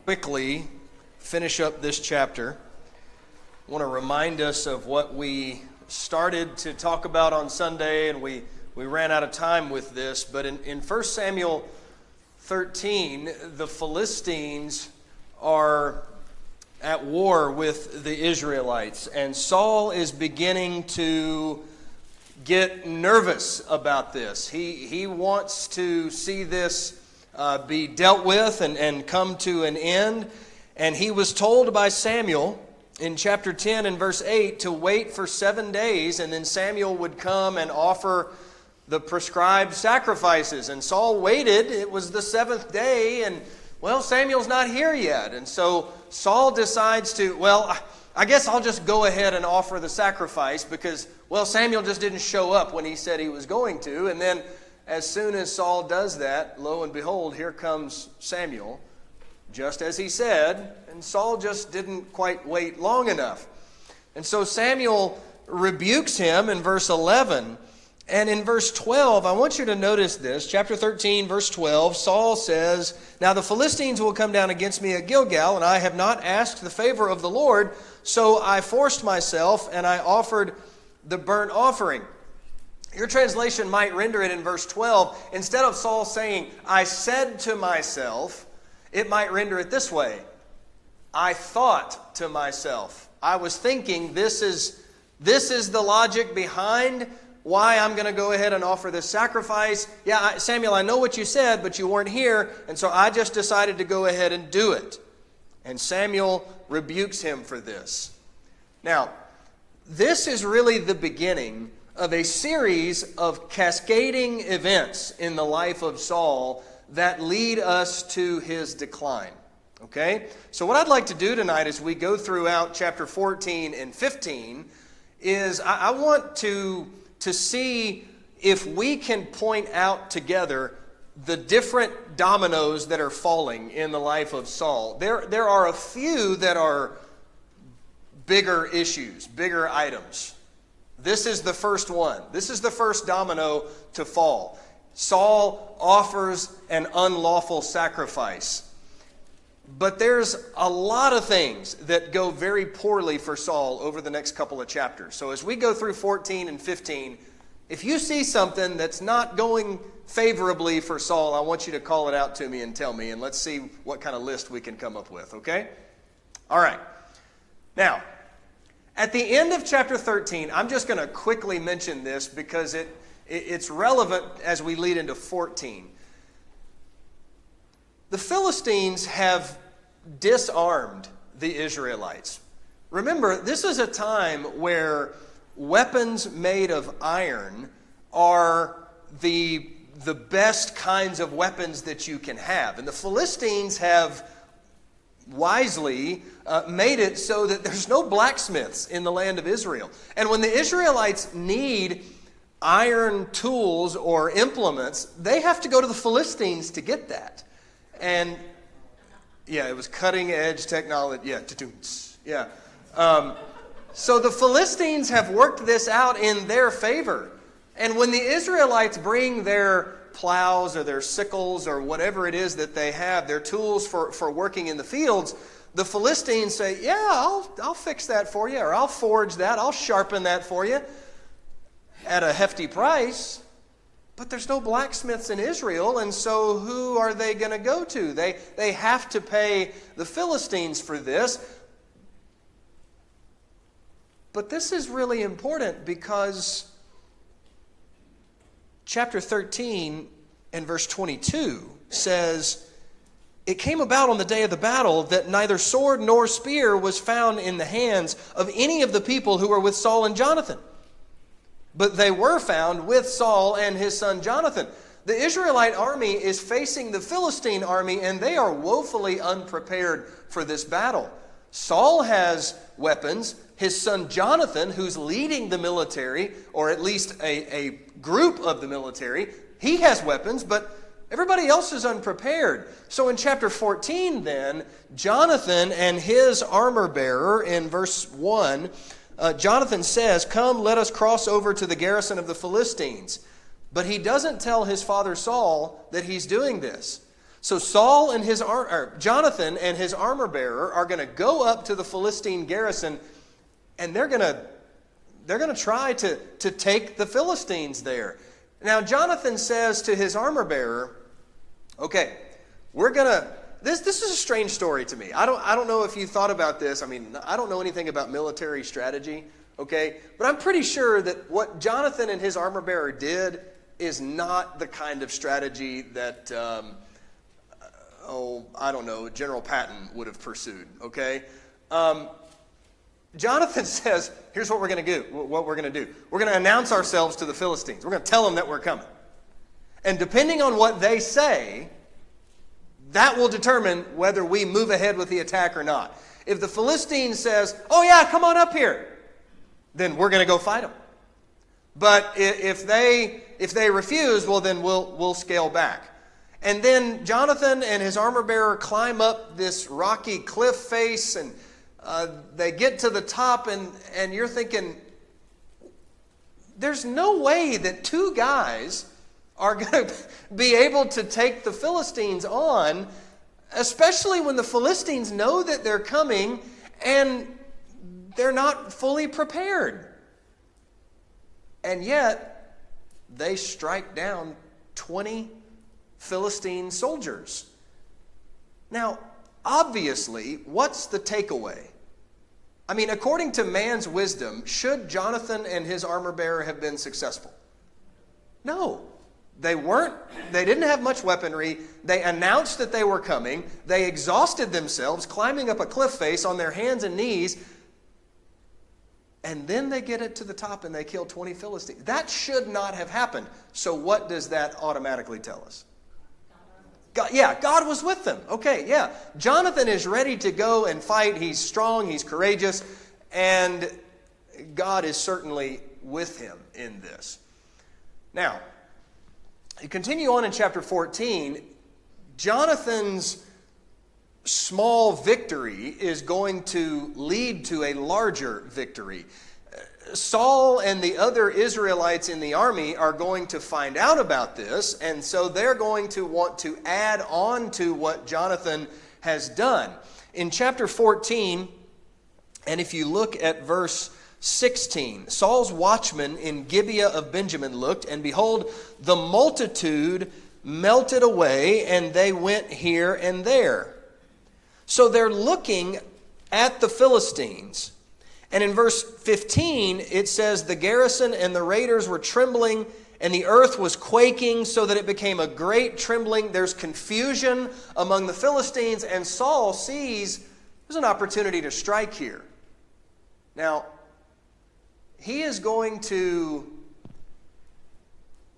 quickly finish up this chapter. I want to remind us of what we started to talk about on Sunday, and we ran out of time with this, but in 1 Samuel 13, the Philistines are at war with the Israelites, and Saul is beginning to get nervous about this. He wants to see this be dealt with and come to an end. And he was told by Samuel in chapter 10 and verse 8 to wait for 7 days, and then Samuel would come and offer the prescribed sacrifices. And Saul waited. It was the 7th day, and well, Samuel's not here yet. And so Saul decides to, I guess I'll just go ahead and offer the sacrifice because, Samuel just didn't show up when he said he was going to. And then as soon as Saul does that, lo and behold, here comes Samuel, just as he said, and Saul just didn't quite wait long enough. And so Samuel rebukes him in verse 11. And in verse 12, I want you to notice this. Chapter 13, verse 12, Saul says, "Now the Philistines will come down against me at Gilgal, and I have not asked the favor of the Lord, so I forced myself, and I offered the burnt offering." Your translation might render it in verse 12. Instead of Saul saying, "I said to myself," it might render it this way: "I thought to myself." I was thinking, this is the logic behind why I'm going to go ahead and offer this sacrifice. Samuel, I know what you said, but you weren't here, and so I just decided to go ahead and do it. And Samuel rebukes him for this. Now, this is really the beginning of a series of cascading events in the life of Saul that lead us to his decline. Okay? So what I'd like to do tonight as we go throughout chapter 14 and 15 is I want to see if we can point out together the different dominoes that are falling in the life of Saul. There are a few that are bigger issues, bigger items. This is the first one. This is the first domino to fall. Saul offers an unlawful sacrifice. But there's a lot of things that go very poorly for Saul over the next couple of chapters. So as we go through 14 and 15, if you see something that's not going favorably for Saul, I want you to call it out to me and tell me, and let's see what kind of list we can come up with, okay? All right. Now, at the end of chapter 13, I'm just going to quickly mention this because it's relevant as we lead into 14. The Philistines have disarmed the Israelites. Remember, this is a time where weapons made of iron are the best kinds of weapons that you can have. And the Philistines have wisely made it so that there's no blacksmiths in the land of Israel. And when the Israelites need iron tools or implements, they have to go to the Philistines to get that. And it was cutting edge technology. So the Philistines have worked this out in their favor. And when the Israelites bring their plows or their sickles or whatever it is that they have, their tools for working in the fields, the Philistines say, I'll fix that for you, or I'll forge that, I'll sharpen that for you at a hefty price. But there's no blacksmiths in Israel, and so who are they going to go to? They have to pay the Philistines for this. But this is really important because chapter 13 and verse 22 says, "It came about on the day of the battle that neither sword nor spear was found in the hands of any of the people who were with Saul and Jonathan. But they were found with Saul and his son Jonathan." The Israelite army is facing the Philistine army, and they are woefully unprepared for this battle. Saul has weapons. His son Jonathan, who's leading the military, or at least a group of the military, he has weapons, but everybody else is unprepared. So in chapter 14 then, Jonathan and his armor bearer in verse 1, Jonathan says, "Come, let us cross over to the garrison of the Philistines." But he doesn't tell his father Saul that he's doing this. So Jonathan and his armor bearer are going to go up to the Philistine garrison, and they're going to try to take the Philistines there. Now Jonathan says to his armor bearer, okay, this is a strange story to me. I don't know if you thought about this. I mean, I don't know anything about military strategy, okay? But I'm pretty sure that what Jonathan and his armor bearer did is not the kind of strategy that I don't know, General Patton would have pursued, okay? Jonathan says, here's what we're going to do. We're going to announce ourselves to the Philistines. We're going to tell them that we're coming. And depending on what they say, that will determine whether we move ahead with the attack or not. If the Philistine says, oh yeah, come on up here, then we're going to go fight them. But if they refuse, well then we'll scale back. And then Jonathan and his armor bearer climb up this rocky cliff face, and they get to the top, and you're thinking, there's no way that two guys are going to be able to take the Philistines on, especially when the Philistines know that they're coming and they're not fully prepared. And yet, they strike down 20 Philistine soldiers. Now, obviously, what's the takeaway? I mean, according to man's wisdom, should Jonathan and his armor bearer have been successful? No. They weren't. They didn't have much weaponry. They announced that they were coming. They exhausted themselves climbing up a cliff face on their hands and knees. And then they get it to the top and they kill 20 Philistines. That should not have happened. So what does that automatically tell us? God was with them. Okay, yeah. Jonathan is ready to go and fight. He's strong. He's courageous. And God is certainly with him in this. Now, you continue on in chapter 14. Jonathan's small victory is going to lead to a larger victory. Saul and the other Israelites in the army are going to find out about this, and so they're going to want to add on to what Jonathan has done. In chapter 14, and if you look at verse 16, Saul's watchmen in Gibeah of Benjamin looked, and behold, the multitude melted away, and they went here and there. So they're looking at the Philistines. And in verse 15, it says, the garrison and the raiders were trembling, and the earth was quaking, so that it became a great trembling. There's confusion among the Philistines, and Saul sees there's an opportunity to strike here. Now, he is going to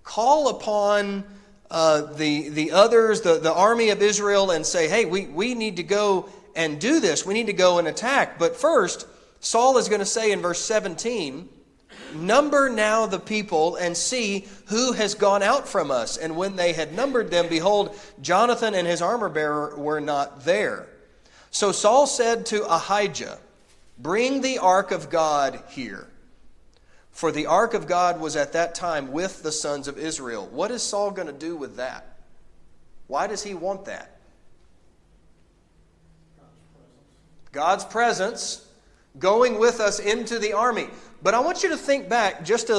call upon the others, the army of Israel, and say, hey, we need to go and do this. We need to go and attack. But first, Saul is going to say in verse 17, number now the people and see who has gone out from us. And when they had numbered them, behold, Jonathan and his armor bearer were not there. So Saul said to Ahijah, bring the ark of God here. For the ark of God was at that time with the sons of Israel. What is Saul going to do with that? Why does he want that? God's presence going with us into the army. But I want you to think back just a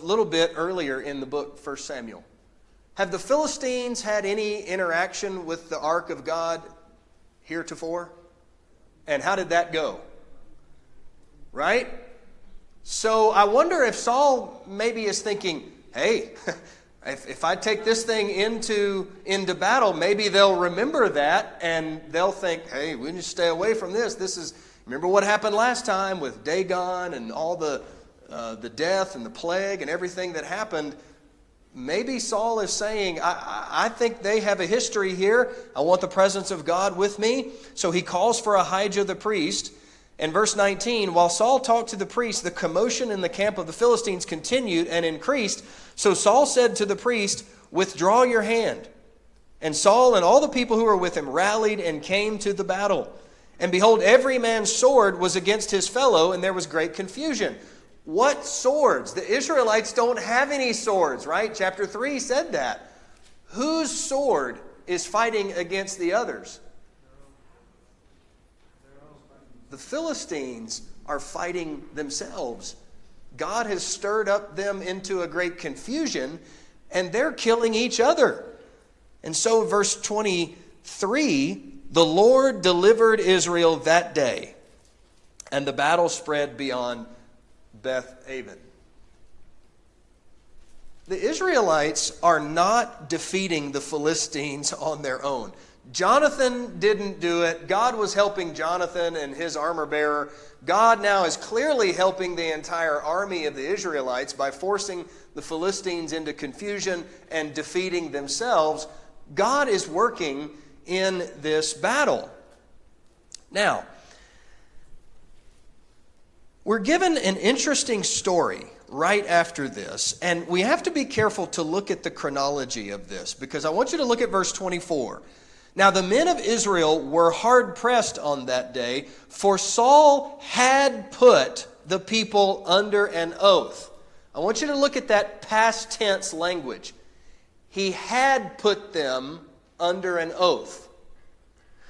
little bit earlier in the book, 1 Samuel. Have the Philistines had any interaction with the ark of God heretofore? And how did that go? Right? So I wonder if Saul maybe is thinking, hey, if I take this thing into battle, maybe they'll remember that and they'll think, hey, we need to stay away from this. Remember what happened last time with Dagon and all the death and the plague and everything that happened. Maybe Saul is saying, I think they have a history here. I want the presence of God with me. So he calls for Ahijah the priest. And verse 19, while Saul talked to the priest, the commotion in the camp of the Philistines continued and increased. So Saul said to the priest, withdraw your hand. And Saul and all the people who were with him rallied and came to the battle. And behold, every man's sword was against his fellow, and there was great confusion. What swords? The Israelites don't have any swords, right? Chapter 3 said that. Whose sword is fighting against the others? The Philistines are fighting themselves. God has stirred up them into a great confusion, and they're killing each other. And so verse 23, the Lord delivered Israel that day, and the battle spread beyond Beth-aven. The Israelites are not defeating the Philistines on their own. Jonathan didn't do it. God was helping Jonathan and his armor bearer. God now is clearly helping the entire army of the Israelites by forcing the Philistines into confusion and defeating themselves. God is working in this battle. Now, we're given an interesting story right after this, and we have to be careful to look at the chronology of this, because I want you to look at verse 24. Now the men of Israel were hard-pressed on that day, for Saul had put the people under an oath. I want you to look at that past tense language. He had put them under an oath.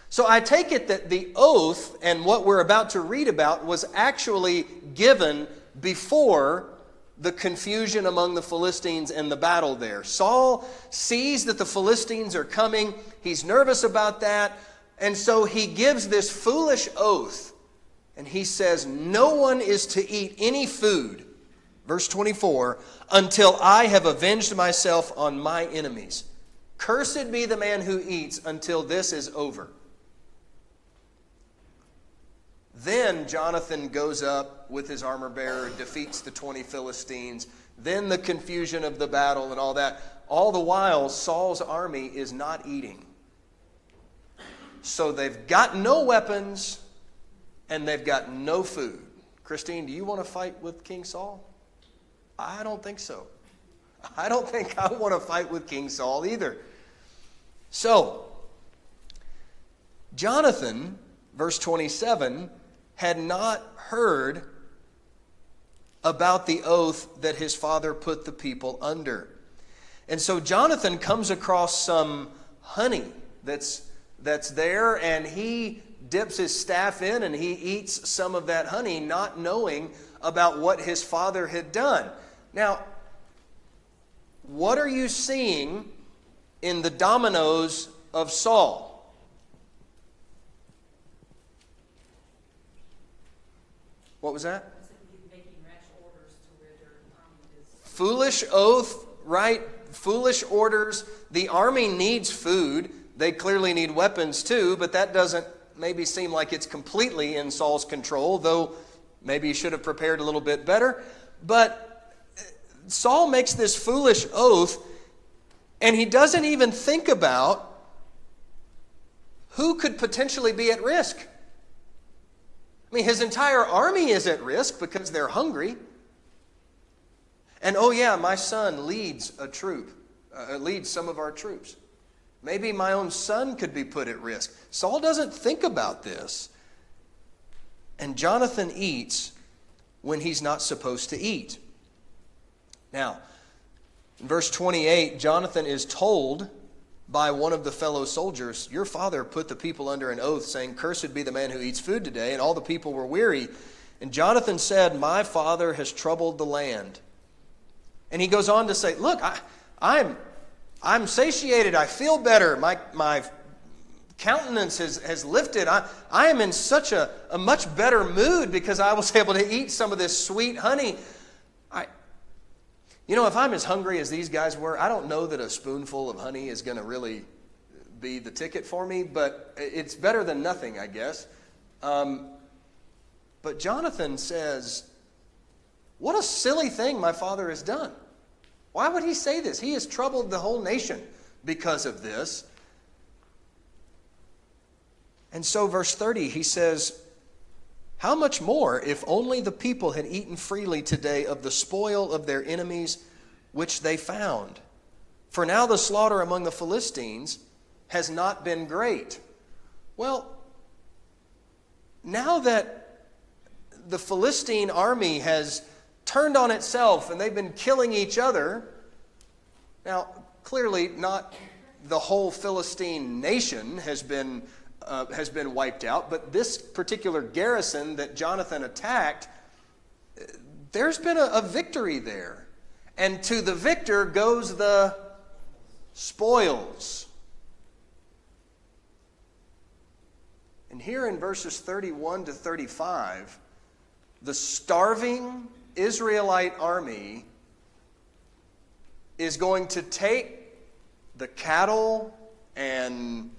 So I take it that the oath and what we're about to read about was actually given before the confusion among the Philistines and the battle there. Saul sees that the Philistines are coming. He's nervous about that. And so he gives this foolish oath. And he says, no one is to eat any food, verse 24, until I have avenged myself on my enemies. Cursed be the man who eats until this is over. Then Jonathan goes up with his armor bearer, defeats the 20 Philistines. Then the confusion of the battle and all that. All the while, Saul's army is not eating. So they've got no weapons and they've got no food. Christine, do you want to fight with King Saul? I don't think so. I don't think I want to fight with King Saul either. So, Jonathan, verse 27, had not heard about the oath that his father put the people under. And so Jonathan comes across some honey that's there, and he dips his staff in and he eats some of that honey, not knowing about what his father had done. Now, what are you seeing in the dominoes of Saul? What was that? Foolish oath, right? Foolish orders. The army needs food. They clearly need weapons too, but that doesn't maybe seem like it's completely in Saul's control, though maybe he should have prepared a little bit better. But Saul makes this foolish oath, and he doesn't even think about who could potentially be at risk. I mean, his entire army is at risk because they're hungry. And oh yeah, my son leads a troop, leads some of our troops. Maybe my own son could be put at risk. Saul doesn't think about this. And Jonathan eats when he's not supposed to eat. Now, in verse 28, Jonathan is told by one of the fellow soldiers, your father put the people under an oath, saying, cursed be the man who eats food today. And all the people were weary. And Jonathan said, my father has troubled the land. And he goes on to say, look, I'm satiated. I feel better. My countenance has lifted. I am in such a much better mood because I was able to eat some of this sweet honey. If I'm as hungry as these guys were, I don't know that a spoonful of honey is going to really be the ticket for me, but it's better than nothing, I guess. But Jonathan says, what a silly thing my father has done. Why would he say this? He has troubled the whole nation because of this. And so verse 30, he says, how much more if only the people had eaten freely today of the spoil of their enemies which they found? For now the slaughter among the Philistines has not been great. Well, now that the Philistine army has turned on itself and they've been killing each other, now clearly not the whole Philistine nation has been wiped out, but this particular garrison that Jonathan attacked, there's been a victory there. And to the victor goes the spoils. And here in verses 31 to 35, the starving Israelite army is going to take the cattle and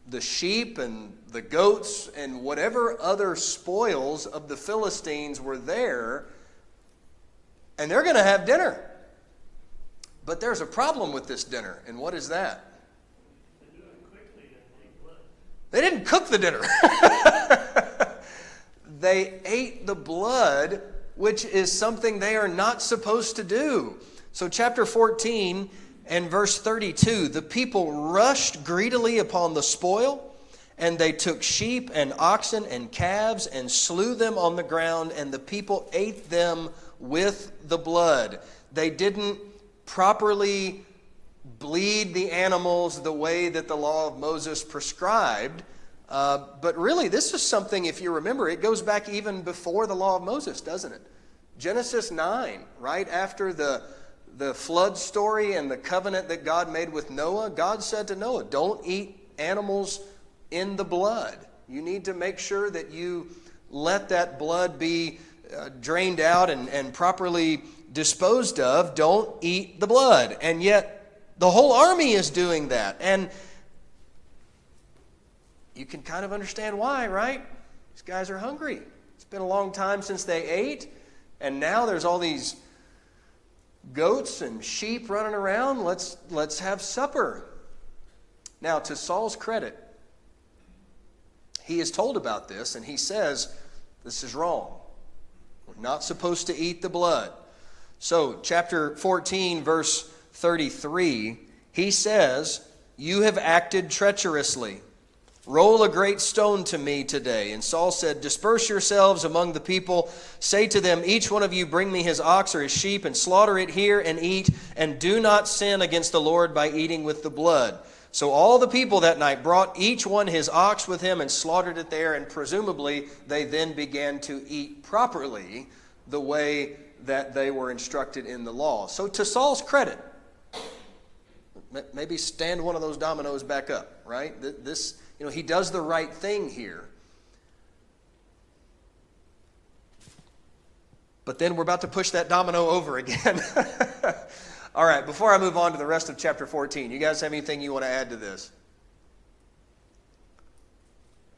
the sheep and the goats and whatever other spoils of the Philistines were there, and they're going to have dinner. But there's a problem with this dinner, and what is that? They didn't cook the dinner. They ate the blood, which is something they are not supposed to do. So chapter 14 and verse 32, the people rushed greedily upon the spoil, and they took sheep and oxen and calves and slew them on the ground, and the people ate them with the blood. They didn't properly bleed the animals the way that the law of Moses prescribed. But really, this is something, if you remember, it goes back even before the law of Moses, doesn't it? Genesis 9, right after the flood story and the covenant that God made with Noah, God said to Noah, don't eat animals in the blood. You need to make sure that you let that blood be drained out and properly disposed of. Don't eat the blood. And yet the whole army is doing that. And you can kind of understand why, right? These guys are hungry. It's been a long time since they ate, and now there's all these goats and sheep running around. Let's have supper. Now, to Saul's credit, he is told about this, and he says, this is wrong. We're not supposed to eat the blood. So, chapter 14, verse 33, he says, you have acted treacherously. Roll a great stone to me today. And Saul said, disperse yourselves among the people. Say to them, each one of you bring me his ox or his sheep, and slaughter it here and eat, and do not sin against the Lord by eating with the blood. So all the people that night brought each one his ox with him and slaughtered it there, and presumably they then began to eat properly the way that they were instructed in the law. So to Saul's credit, maybe stand one of those dominoes back up, right? This, he does the right thing here. But then we're about to push that domino over again. All right, before I move on to the rest of chapter 14, you guys have anything you want to add to this?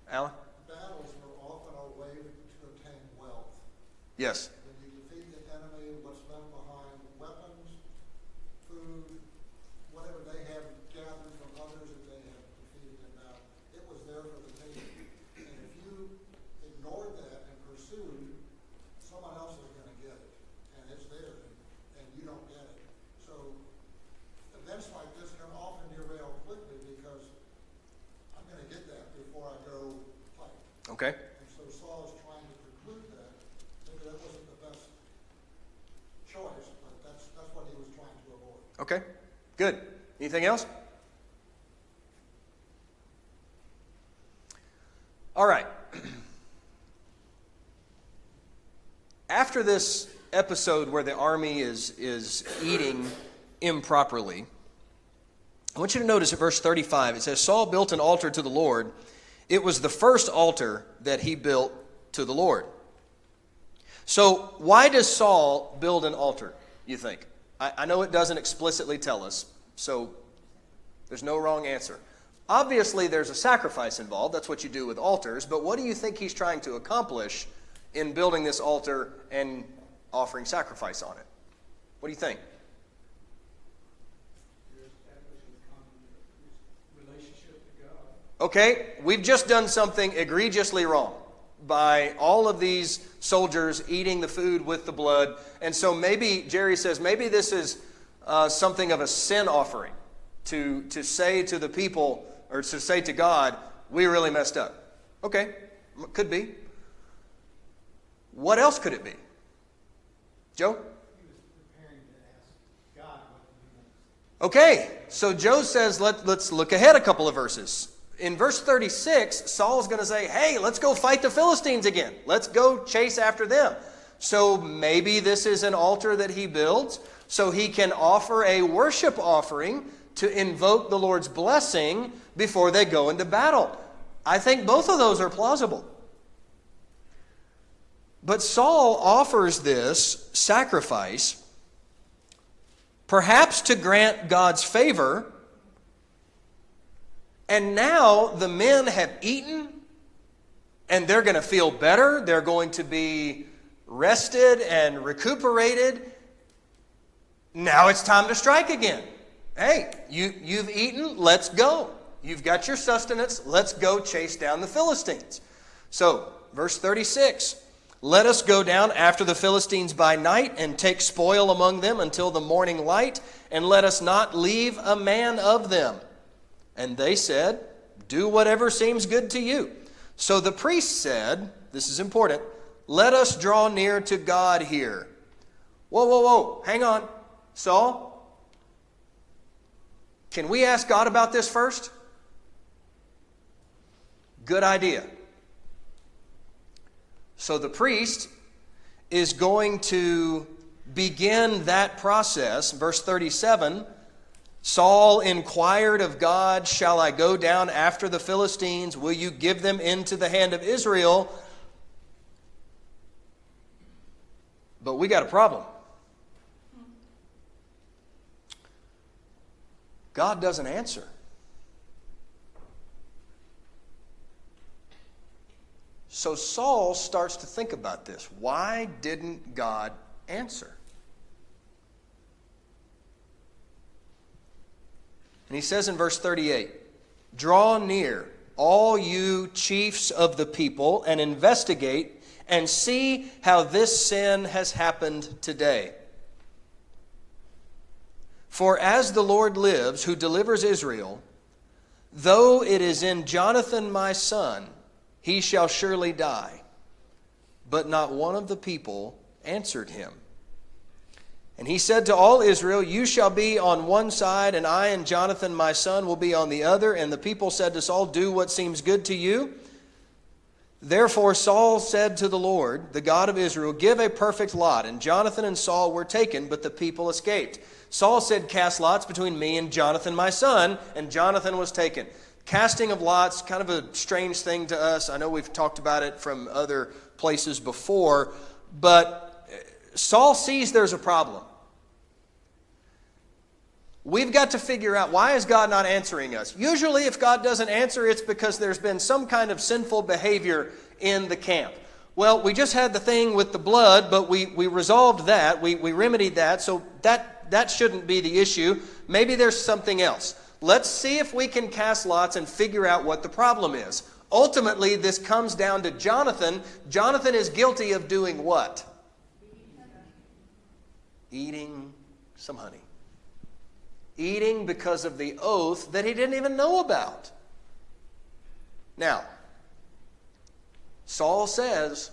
Alan? Battles are often a way to obtain wealth. Yes. When you defeat the enemy, what's left behind? Weapons, food, whatever they have gathered from others that they have defeated in battle. It was there for the taking. And if you ignored that and pursued, someone else is going to get it. And it's there, and you don't get it. So events like this can often derail quickly because I'm going to get that before I go fight. Okay. And so Saul is trying to preclude that. Maybe that wasn't the best choice, but that's what he was trying to avoid. Okay, good. Anything else? All right. After this episode where the army is eating improperly, I want you to notice at verse 35, it says, Saul built an altar to the Lord. It was the first altar that he built to the Lord. So why does Saul build an altar, you think? I know it doesn't explicitly tell us, so there's no wrong answer. Obviously, there's a sacrifice involved. That's what you do with altars. But what do you think he's trying to accomplish in building this altar and offering sacrifice on it? What do you think? Okay, we've just done something egregiously wrong by all of these soldiers eating the food with the blood. And so maybe, Jerry says, maybe this is something of a sin offering to say to the people, or to say to God, we really messed up. Okay, could be. What else could it be? Joe? He was preparing to ask God what he Okay, so Joe says, let's look ahead a couple of verses. In verse 36, Saul's going to say, hey, let's go fight the Philistines again. Let's go chase after them. So maybe this is an altar that he builds so he can offer a worship offering to invoke the Lord's blessing before they go into battle. I think both of those are plausible. But Saul offers this sacrifice perhaps to grant God's favor. And now the men have eaten and they're going to feel better. They're going to be rested and recuperated. Now it's time to strike again. Hey, you've eaten, let's go. You've got your sustenance, let's go chase down the Philistines. So, verse 36, let us go down after the Philistines by night and take spoil among them until the morning light, and let us not leave a man of them. And they said, do whatever seems good to you. So the priest said, this is important, let us draw near to God here. Whoa, hang on. Saul, can we ask God about this first? Good idea. So the priest is going to begin that process. Verse 37, Saul inquired of God, shall I go down after the Philistines? Will you give them into the hand of Israel? But we got a problem. God doesn't answer. So Saul starts to think about this. Why didn't God answer? And he says in verse 38, draw near, all you chiefs of the people, and investigate and see how this sin has happened today. For as the Lord lives, who delivers Israel, though it is in Jonathan my son, he shall surely die. But not one of the people answered him. And he said to all Israel, you shall be on one side, and I and Jonathan my son will be on the other. And the people said to Saul, do what seems good to you. Therefore Saul said to the Lord, the God of Israel, give a perfect lot. And Jonathan and Saul were taken, but the people escaped. Saul said, cast lots between me and Jonathan my son, and Jonathan was taken. Casting of lots, kind of a strange thing to us. I know we've talked about it from other places before, but Saul sees there's a problem. We've got to figure out, why is God not answering us? Usually if God doesn't answer, it's because there's been some kind of sinful behavior in the camp. Well, we just had the thing with the blood, but we resolved that. We remedied that, so that shouldn't be the issue. Maybe there's something else. Let's see if we can cast lots and figure out what the problem is. Ultimately, this comes down to Jonathan. Jonathan is guilty of doing what? Eating some honey. Eating because of the oath that he didn't even know about. Now, Saul says,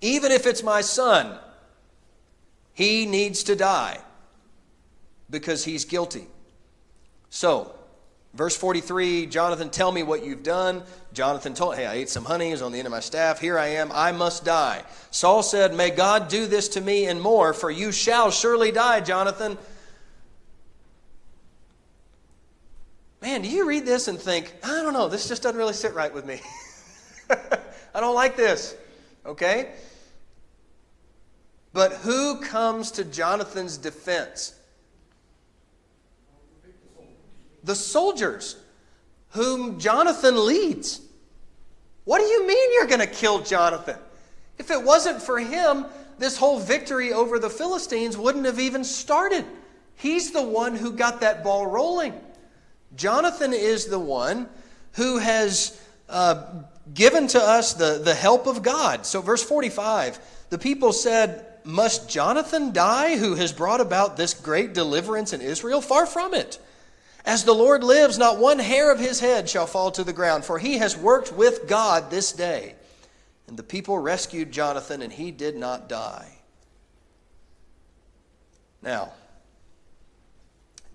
even if it's my son, he needs to die because he's guilty. So, verse 43, Jonathan, tell me what you've done. Jonathan told, hey, I ate some honey, it was on the end of my staff. Here I am, I must die. Saul said, may God do this to me and more, for you shall surely die, Jonathan. Man, do you read this and think, I don't know, this just doesn't really sit right with me. I don't like this, okay? But who comes to Jonathan's defense? The soldiers whom Jonathan leads. What do you mean you're going to kill Jonathan? If it wasn't for him, this whole victory over the Philistines wouldn't have even started. He's the one who got that ball rolling. Jonathan is the one who has given to us the help of God. So verse 45, the people said, must Jonathan die who has brought about this great deliverance in Israel? Far from it. As the Lord lives, not one hair of his head shall fall to the ground, for he has worked with God this day. And the people rescued Jonathan, and he did not die. Now,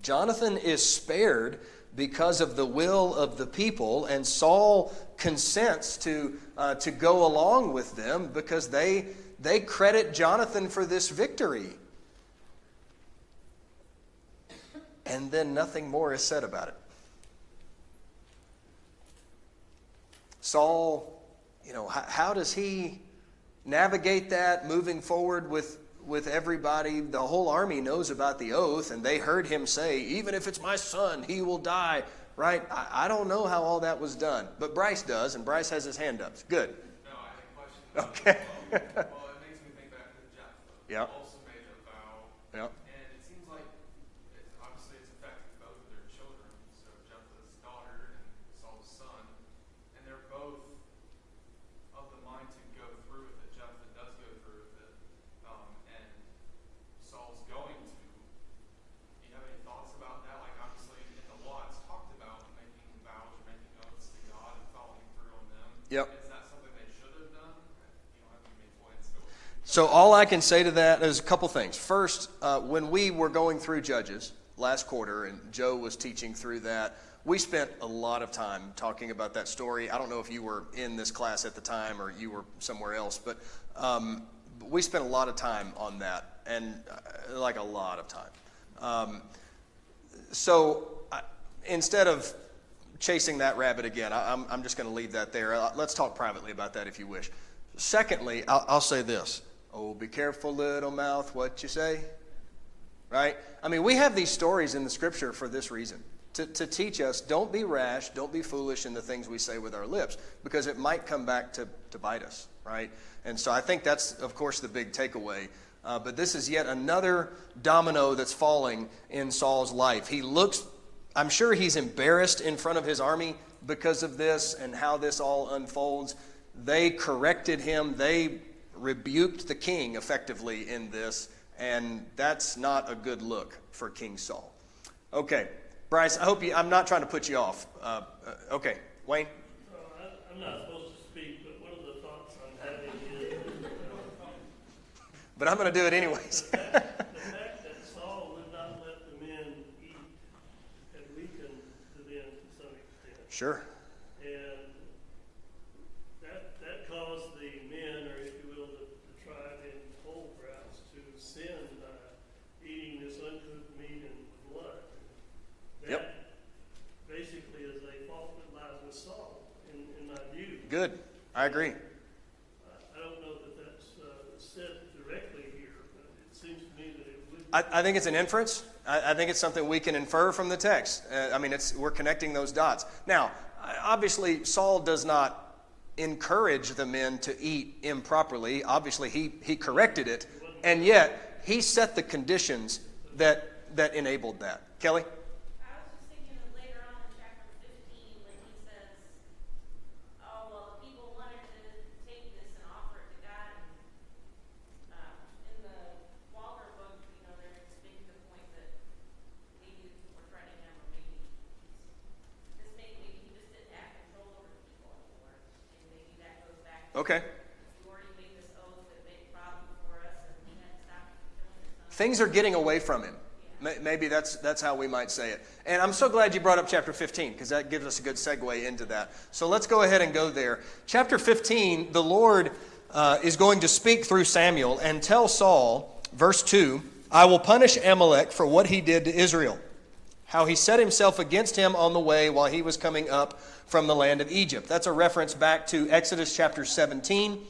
Jonathan is spared because of the will of the people, and Saul consents to go along with them because they credit Jonathan for this victory. And then nothing more is said about it. Saul, how does he navigate that moving forward with everybody? The whole army knows about the oath, and they heard him say, even if it's my son, he will die, right? I don't know how all that was done, but Bryce does, and Bryce has his hand up. Good. No, I have a question. Okay. Well, it makes me think back to Jephthah. Yeah. Also made a vow. Yeah. And it seems like, obviously it's affecting both of their children. So Jephthah's daughter and Saul's son. And they're both of the mind to go through with it. Jephthah does go through with it. And Saul's going to. Do you have any thoughts about that? Like, obviously in the law it's talked about making vows or making oaths to God and following through on them. Yep. Is that something they should have done? You don't have to make points. So all I can say to that is a couple things. First, when we were going through Judges last quarter, and Joe was teaching through that, we spent a lot of time talking about that story. I don't know if you were in this class at the time or you were somewhere else, but we spent a lot of time on that, and like a lot of time. Instead of chasing that rabbit again, I'm just going to leave that there. Let's talk privately about that if you wish. Secondly, I'll say this. Oh, be careful, little mouth, what you say. Right? I mean, we have these stories in the Scripture for this reason. To teach us, don't be rash, don't be foolish in the things we say with our lips, because it might come back to bite us, right? And so I think that's, of course, the big takeaway. But this is yet another domino that's falling in Saul's life. I'm sure he's embarrassed in front of his army because of this and how this all unfolds. They corrected him. They rebuked the king effectively in this, and that's not a good look for King Saul. Okay, Bryce, I'm not trying to put you off. Okay, Wayne? I'm not supposed to speak, but one of the thoughts I'm having is... But I'm going to do it anyways. The fact that Saul would not let the men eat had weakened the men to some extent. Sure. And that caused the men, or if you will, the tribe in whole perhaps, to sin by eating this uncooked meat and blood. That basically is a fault that lies with Saul, in my view. Good. I agree. I don't know that that's said directly here, but it seems to me that it would be. I think it's an inference. I think it's something we can infer from the text. We're connecting those dots. Now, obviously, Saul does not encourage the men to eat improperly. Obviously, he corrected it, and yet he set the conditions that enabled that. Kelly? I was just thinking of later on in chapter 15 when he says, oh, well, the people wanted to take this and offer it to God. And in the Walker book, they're making the point that maybe we're threatening him, or maybe he just didn't have control over the people anymore. And maybe that goes back to Okay. you already made this oath that made a problem for us, and we had to stop killing your son. Things are getting away from him. Maybe that's how we might say it. And I'm so glad you brought up chapter 15, because that gives us a good segue into that. So let's go ahead and go there. Chapter 15, the Lord is going to speak through Samuel and tell Saul, verse 2, I will punish Amalek for what he did to Israel, how he set himself against him on the way while he was coming up from the land of Egypt. That's a reference back to Exodus chapter 17.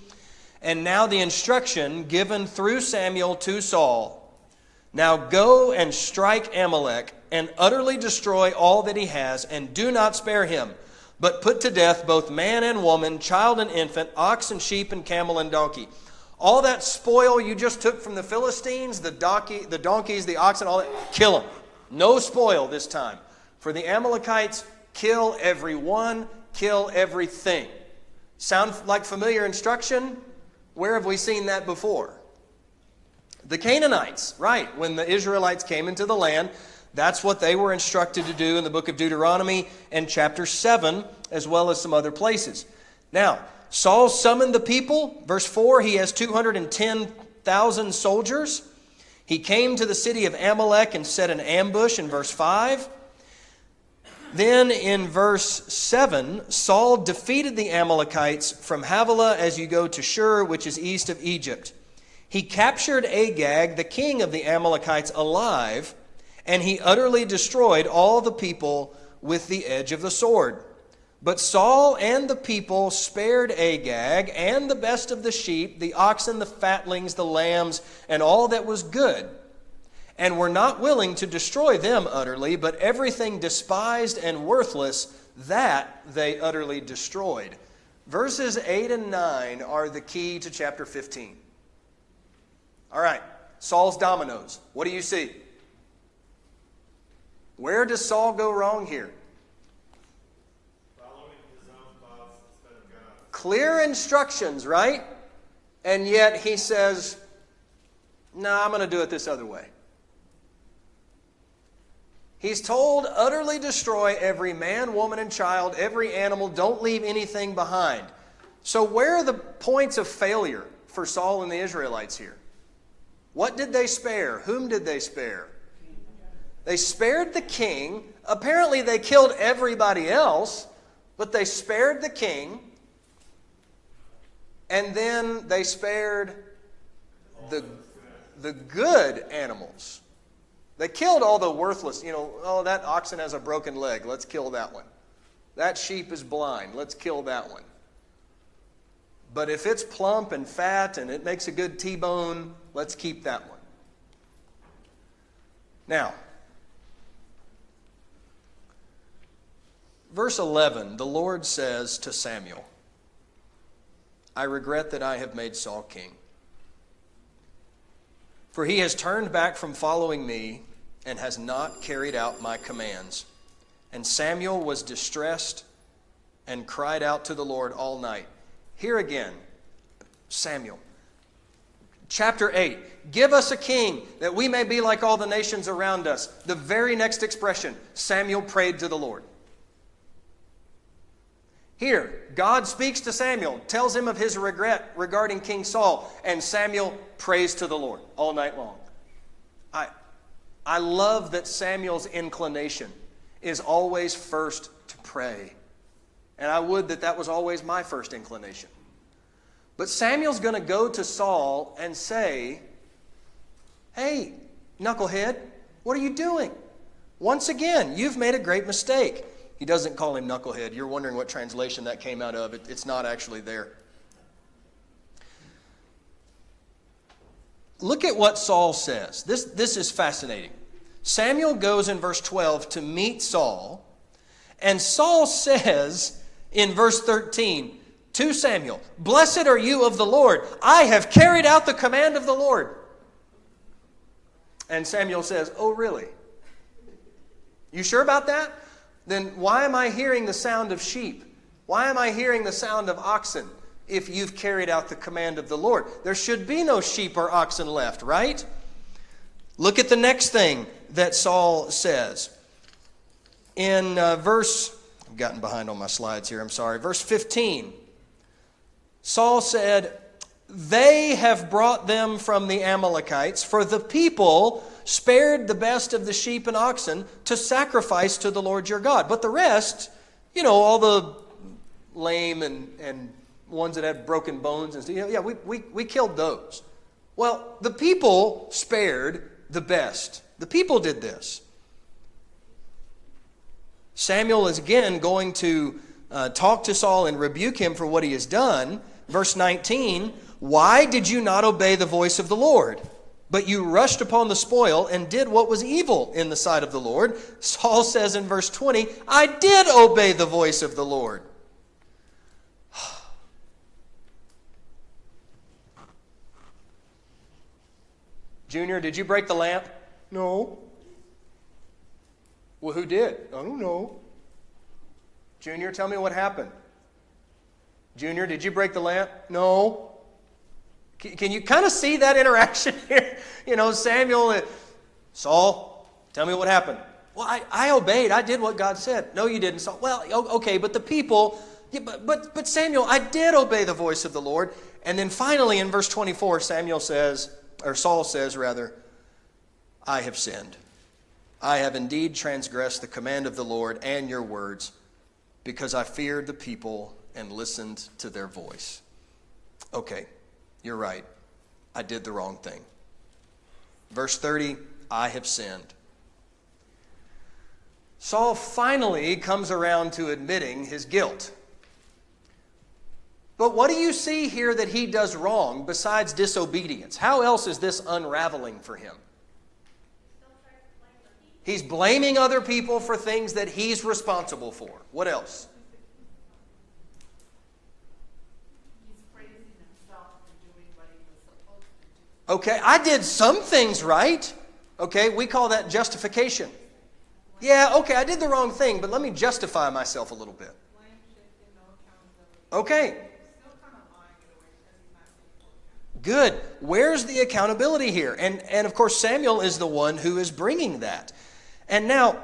And now the instruction given through Samuel to Saul, now go and strike Amalek and utterly destroy all that he has, and do not spare him, but put to death both man and woman, child and infant, ox and sheep and camel and donkey. All that spoil you just took from the Philistines, the donkeys, the oxen, all that, kill them. No spoil this time. For the Amalekites, kill everyone, kill everything. Sound like familiar instruction? Where have we seen that before? The Canaanites, right. When the Israelites came into the land, that's what they were instructed to do in the book of Deuteronomy and chapter 7, as well as some other places. Now, Saul summoned the people. Verse 4, he has 210,000 soldiers. He came to the city of Amalek and set an ambush in verse 5. Then in verse 7, Saul defeated the Amalekites from Havilah as you go to Shur, which is east of Egypt. He captured Agag, the king of the Amalekites, alive, and he utterly destroyed all the people with the edge of the sword. But Saul and the people spared Agag and the best of the sheep, the oxen, the fatlings, the lambs, and all that was good, and were not willing to destroy them utterly, but everything despised and worthless, that they utterly destroyed. Verses 8 and 9 are the key to chapter 15. All right, Saul's dominoes. What do you see? Where does Saul go wrong here? Clear instructions, right? And yet he says, no, I'm going to do it this other way. He's told, utterly destroy every man, woman, and child, every animal, don't leave anything behind. So where are the points of failure for Saul and the Israelites here? What did they spare? Whom did they spare? They spared the king. Apparently they killed everybody else, but they spared the king. And then they spared the good animals. They killed all the worthless. Oh, that oxen has a broken leg. Let's kill that one. That sheep is blind. Let's kill that one. But if it's plump and fat and it makes a good T-bone, let's keep that one. Now, verse 11, the Lord says to Samuel, I regret that I have made Saul king, for he has turned back from following me and has not carried out my commands. And Samuel was distressed and cried out to the Lord all night. Here again, Samuel. Chapter 8, give us a king that we may be like all the nations around us. The very next expression, Samuel prayed to the Lord. Here, God speaks to Samuel, tells him of his regret regarding King Saul, and Samuel prays to the Lord all night long. I love that Samuel's inclination is always first to pray. And I would that was always my first inclination. But Samuel's going to go to Saul and say, hey, knucklehead, what are you doing? Once again, you've made a great mistake. He doesn't call him knucklehead. You're wondering what translation that came out of. It's not actually there. Look at what Saul says. This is fascinating. Samuel goes in verse 12 to meet Saul, and Saul says in verse 13 to Samuel, blessed are you of the Lord. I have carried out the command of the Lord. And Samuel says, oh, really? You sure about that? Then why am I hearing the sound of sheep? Why am I hearing the sound of oxen if you've carried out the command of the Lord? There should be no sheep or oxen left, right? Look at the next thing that Saul says. In verse, I've gotten behind on my slides here, I'm sorry. Verse 15, Saul said, they have brought them from the Amalekites, for the people spared the best of the sheep and oxen to sacrifice to the Lord your God. But the rest, all the lame and ones that had broken bones and stuff, we killed those. Well, the people spared the best. The people did this. Samuel is again going to talk to Saul and rebuke him for what he has done. Verse 19, why did you not obey the voice of the Lord? But you rushed upon the spoil and did what was evil in the sight of the Lord. Saul says in verse 20, I did obey the voice of the Lord. Junior, did you break the lamp? No. Well, who did? I don't know. Junior, tell me what happened. Junior, did you break the lamp? No. Can you kind of see that interaction here? Samuel, Saul, tell me what happened. Well, I obeyed. I did what God said. No, you didn't, Saul. Well, okay, but the people, but Samuel, I did obey the voice of the Lord. And then finally in verse 24, Saul says, I have sinned. I have indeed transgressed the command of the Lord and your words, because I feared the people and listened to their voice. Okay, you're right. I did the wrong thing. Verse 30, I have sinned. Saul finally comes around to admitting his guilt. But what do you see here that he does wrong besides disobedience? How else is this unraveling for him? He's blaming other people for things that he's responsible for. What else? He's praising himself for doing what he was supposed to do. Okay, I did some things right. Okay, we call that justification. Yeah, okay, I did the wrong thing, but let me justify myself a little bit. Blame shifting, no accountability. Okay, Still kind of lying in a way because he's not taking full accountability. good. Where's the accountability here? And of course, Samuel is the one who is bringing that. And now,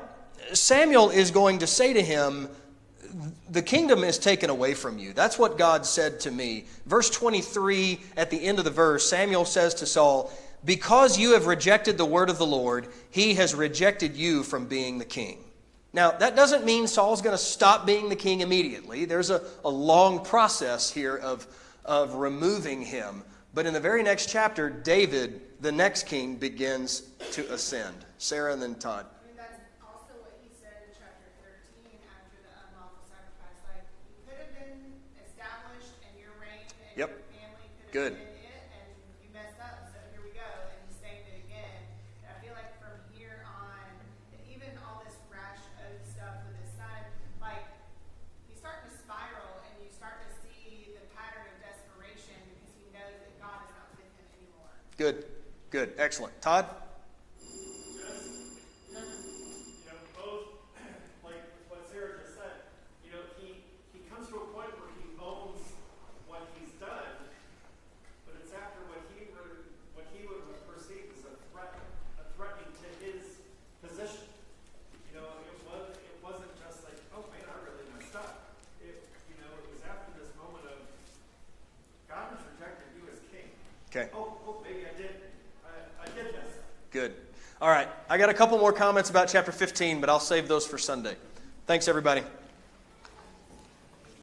Samuel is going to say to him, the kingdom is taken away from you. That's what God said to me. Verse 23, at the end of the verse, Samuel says to Saul, because you have rejected the word of the Lord, he has rejected you from being the king. Now, that doesn't mean Saul's going to stop being the king immediately. There's a long process here of removing him. But in the very next chapter, David, the next king, begins to ascend. Sarah and then Todd. I mean, that's also what he said in chapter 13 after the unlawful sacrifice. Like, you could have been established and your reign and Yep. your family could Good. have been it, and you messed up, so here we go. And he's saying it again. And I feel like from here on, and even all this rash oath stuff with his son, like, he's starting to spiral, and you start to see the pattern of desperation because he knows that God is not with him anymore. Good, good, excellent. Todd? Both, like what Sarah just said, he comes to a point where he owns what he's done, but it's after what he would perceive as a threatening to his position. It wasn't just like, oh man, I really messed up. It was after this moment of God has rejected you as king. Okay. Oh, maybe I did mess up. Good. All right, I got a couple more comments about chapter 15, but I'll save those for Sunday. Thanks, everybody.